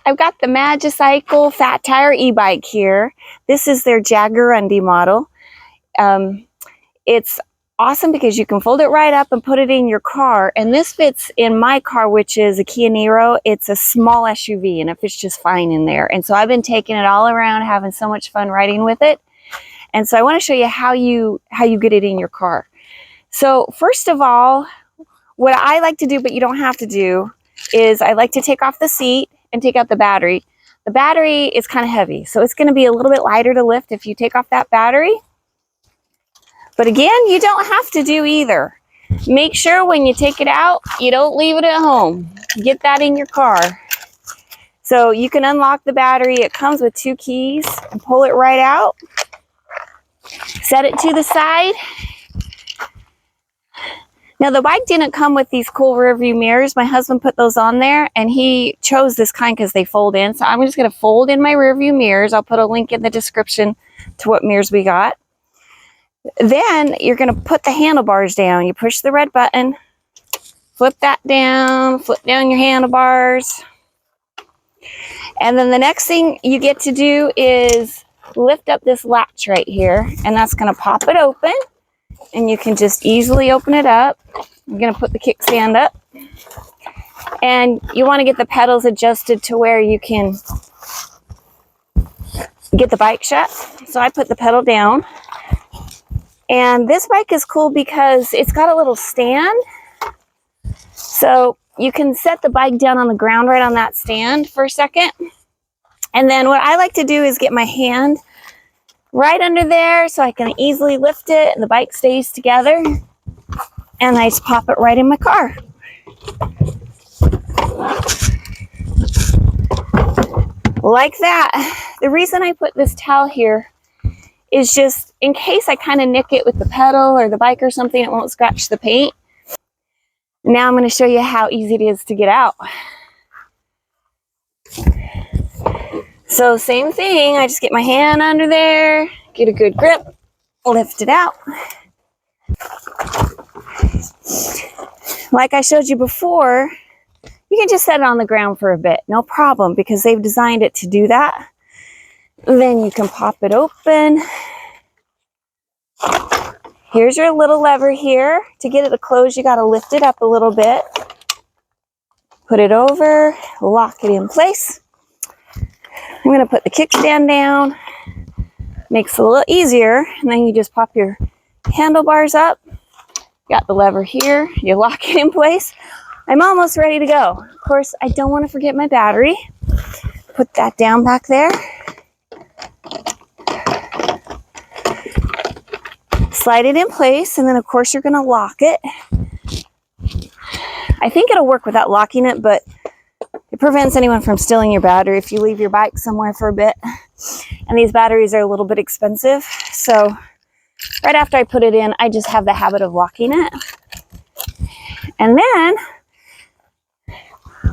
I've got the Magicycle Fat Tire e-bike here. This is their Jaguarundi model. It's awesome because you can fold it right up and put it in your car. And this fits in my car, which is a Kia Niro. It's a small SUV and it fits just fine in there. And so I've been taking it all around, having so much fun riding with it. And so I want to show you how you get it in your car. So first of all, what I like to do, but you don't have to do, is I like to take off the seat and take out the battery. The battery is kind of heavy, so it's going to be a little bit lighter to lift if you take off that battery. But again, you don't have to do either. Make sure when you take it out, you don't leave it at home. Get that in your car. So you can unlock the battery. It comes with 2 keys and pull it right out. Set it to the side. Now the bike didn't come with these cool rear view mirrors. My husband put those on there and he chose this kind because they fold in. So I'm just going to fold in my rear view mirrors. I'll put a link in the description to what mirrors we got. Then you're going to put the handlebars down. You push the red button, flip that down, flip down your handlebars. And then the next thing you get to do is lift up this latch right here, and that's going to pop it open. And you can just easily open it up. I'm going to put the kickstand up. And you want to get the pedals adjusted to where you can get the bike shut. So I put the pedal down. And this bike is cool because it's got a little stand. So you can set the bike down on the ground right on that stand for a second. And then what I like to do is get my hand right under there so I can easily lift it and the bike stays together. And I just pop it right in my car. Like that. The reason I put this towel here is just in case I kind of nick it with the pedal or the bike or something, it won't scratch the paint. Now I'm going to show you how easy it is to get out. So same thing, I just get my hand under there, get a good grip, lift it out. Like I showed you before, you can just set it on the ground for a bit, no problem, because they've designed it to do that. Then you can pop it open. Here's your little lever here. To get it to close, you got to lift it up a little bit. Put it over, lock it in place. I'm going to put the kickstand down. Makes it a little easier. And then you just pop your handlebars up. Got the lever here. You lock it in place. I'm almost ready to go. Of course, I don't want to forget my battery. Put that down back there. Slide it in place. And then, of course, you're going to lock it. I think it'll work without locking it, but it prevents anyone from stealing your battery if you leave your bike somewhere for a bit. And these batteries are a little bit expensive. So right after I put it in, I just have the habit of locking it. And then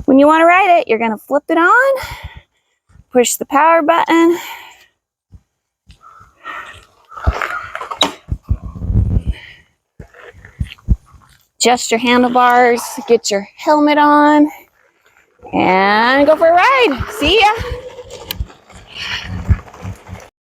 when you want to ride it, you're going to flip it on, push the power button. Adjust your handlebars, get your helmet on, and go for a ride. See ya!